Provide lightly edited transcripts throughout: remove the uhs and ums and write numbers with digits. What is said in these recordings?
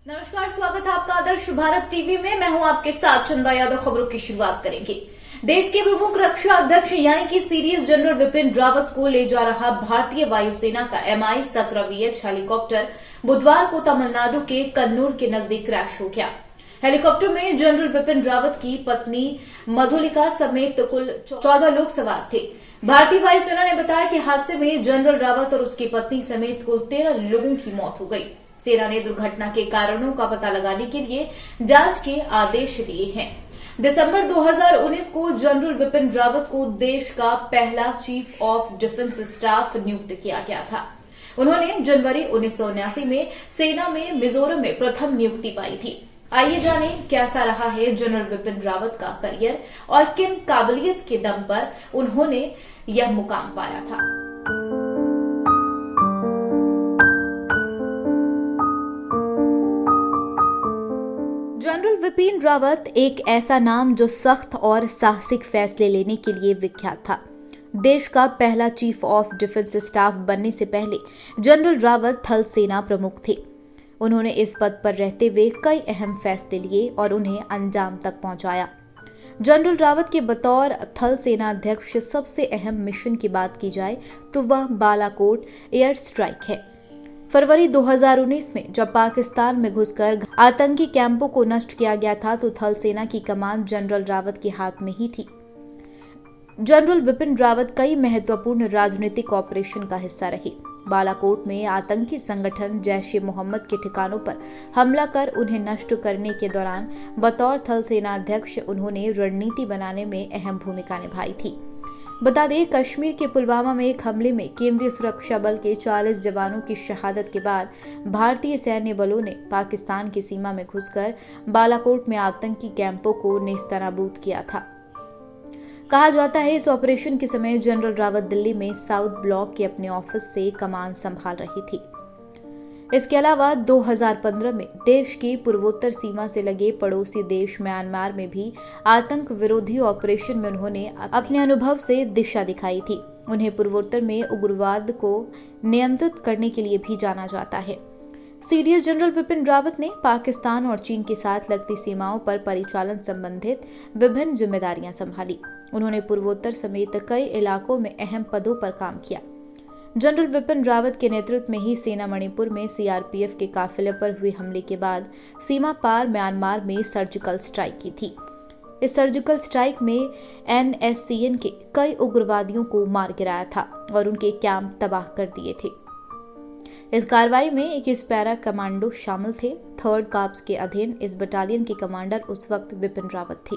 नमस्कार, स्वागत है आपका आदर्श भारत टीवी में। मैं हूं आपके साथ चंदा यादव। खबरों की शुरुआत करेंगे। देश के प्रमुख रक्षा अध्यक्ष यानी कि सीडीएस जनरल विपिन रावत को ले जा रहा भारतीय वायुसेना का Mi-17VH हेलीकॉप्टर बुधवार को तमिलनाडु के कन्नूर के नजदीक क्रैश हो गया। हेलीकॉप्टर में जनरल विपिन रावत की पत्नी मधुलिका समेत कुल 14 लोग सवार थे। भारतीय वायुसेना ने बताया कि हादसे में जनरल रावत और उसकी पत्नी समेत कुल 13 लोगों की मौत हो गई। सेना ने दुर्घटना के कारणों का पता लगाने के लिए जांच के आदेश दिए हैं। दिसंबर 2019 को जनरल विपिन रावत को देश का पहला चीफ ऑफ डिफेंस स्टाफ नियुक्त किया गया था। उन्होंने जनवरी 1979 में सेना में मिजोरम में प्रथम नियुक्ति पाई थी। आइए जानें कैसा रहा है जनरल विपिन रावत का करियर और किन काबिलियत के दम पर उन्होंने यह मुकाम पाया था। जनरल विपिन रावत एक ऐसा नाम जो सख्त और साहसिक फैसले लेने के लिए विख्यात था। देश का पहला चीफ ऑफ डिफेंस स्टाफ बनने से पहले जनरल रावत थल सेना प्रमुख थे। उन्होंने इस पद पर रहते हुए कई अहम फैसले लिए और उन्हें अंजाम तक पहुंचाया। जनरल रावत के बतौर थल सेना अध्यक्ष सबसे अहम मिशन की बात की जाए तो वह बालाकोट एयर स्ट्राइक है। फरवरी 2019 में जब पाकिस्तान में घुसकर आतंकी कैंपों को नष्ट किया गया था तो थल सेना की कमान जनरल रावत के हाथ में ही थी। जनरल विपिन रावत कई महत्वपूर्ण राजनीतिक ऑपरेशन का हिस्सा रहे। बालाकोट में आतंकी संगठन जैश ए मोहम्मद के ठिकानों पर हमला कर उन्हें नष्ट करने के दौरान बतौर थल सेना अध्यक्ष उन्होंने रणनीति बनाने में अहम भूमिका निभाई थी। बता दें, कश्मीर के पुलवामा में एक हमले में केंद्रीय सुरक्षा बल के 40 जवानों की शहादत के बाद भारतीय सैन्य बलों ने पाकिस्तान की सीमा में घुसकर बालाकोट में आतंकी कैंपों को नेस्तनाबूद किया था। कहा जाता है इस ऑपरेशन के समय जनरल रावत दिल्ली में साउथ ब्लॉक के अपने ऑफिस से कमान संभाल रही थी। इसके अलावा 2015 में देश की पूर्वोत्तर सीमा से लगे पड़ोसी देश म्यांमार में भी आतंक विरोधी ऑपरेशन में उन्होंने अपने अनुभव से दिशा दिखाई थी। उन्हें पूर्वोत्तर में उग्रवाद को नियंत्रित करने के लिए भी जाना जाता है। सीडीएस जनरल विपिन रावत ने पाकिस्तान और चीन के साथ लगती सीमाओं पर परिचालन संबंधित विभिन्न जिम्मेदारियां संभाली। उन्होंने पूर्वोत्तर समेत कई इलाकों में अहम पदों पर काम किया। जनरल विपिन रावत के नेतृत्व में ही सेना मणिपुर में सीआरपीएफ के काफिले पर हुए हमले के बाद सीमा पार म्यांमार में सर्जिकल स्ट्राइक की थी। इस सर्जिकल स्ट्राइक में एनएससीएन के कई उग्रवादियों को मार गिराया था और उनके कैंप तबाह कर दिए थे। इस कार्रवाई में 21 पैरा कमांडो शामिल थे। 3rd कॉर्प्स के अधीन इस बटालियन के कमांडर उस वक्त विपिन रावत थे।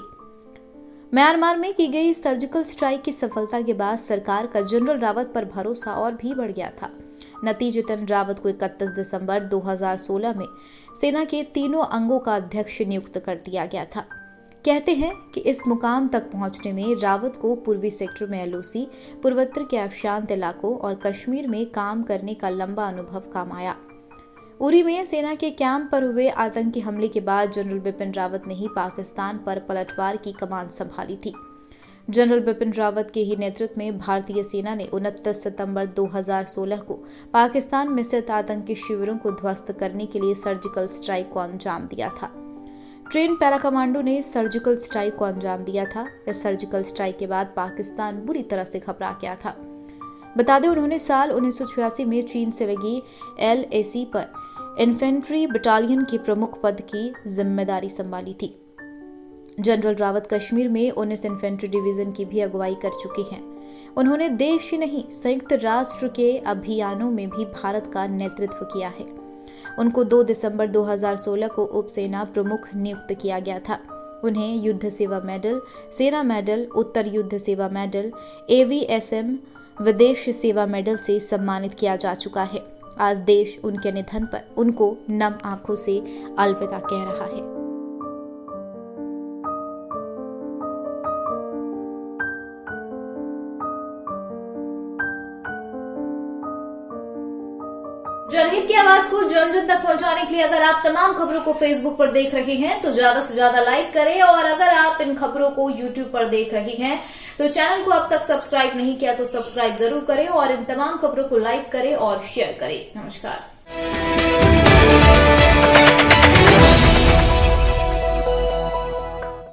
म्यांमार में की गई सर्जिकल स्ट्राइक की सफलता के बाद सरकार का जनरल रावत पर भरोसा और भी बढ़ गया था। नतीजतन रावत को 31 दिसंबर 2016 में सेना के तीनों अंगों का अध्यक्ष नियुक्त कर दिया गया था। कहते हैं कि इस मुकाम तक पहुंचने में रावत को पूर्वी सेक्टर में एलओसी, पूर्वोत्तर के अशांत इलाकों और कश्मीर में काम करने का लंबा अनुभव काम आया। उरी में सेना के कैंप पर हुए आतंकी हमले के बाद जनरल विपिन रावत ने ही पाकिस्तान पर पलटवार की कमान संभाली थी। जनरल विपिन रावत के ही नेतृत्व में भारतीय सेना ने 29 सितंबर 2016 को पाकिस्तान में स्थित आतंकी शिविरों को ध्वस्त करने के लिए सर्जिकल स्ट्राइक को अंजाम दिया था। ट्रेन पैरा कमांडो ने सर्जिकल स्ट्राइक को अंजाम दिया था। इस सर्जिकल स्ट्राइक के बाद पाकिस्तान बुरी तरह से घबरा गया था। बता दें, उन्होंने साल 1986 में चीन से लगी LAC पर इन्फेंट्री बटालियन के प्रमुख पद की जिम्मेदारी संभाली थी। जनरल रावत कश्मीर में 19 इन्फेंट्री डिवीजन की भी अगुवाई कर चुके हैं। उन्होंने देश ही नहीं संयुक्त राष्ट्र के अभियानों में भी भारत का नेतृत्व किया है। उनको 2 दिसंबर 2016 को उप सेना प्रमुख नियुक्त किया गया था। उन्हें युद्ध सेवा मेडल, सेना मेडल, उत्तर युद्ध सेवा मेडल, AVSM विदेश सेवा मेडल से सम्मानित किया जा चुका है। आज देश उनके निधन पर उनको नम आंखों से अलविदा कह रहा है। जनहित की आवाज को जन जन तक पहुंचाने के लिए अगर आप तमाम खबरों को फेसबुक पर देख रहे हैं तो ज्यादा से ज्यादा लाइक करें, और अगर आप इन खबरों को यूट्यूब पर देख रहे हैं तो चैनल को अब तक सब्सक्राइब नहीं किया तो सब्सक्राइब जरूर करें और इन तमाम खबरों को लाइक करें और शेयर करें। नमस्कार।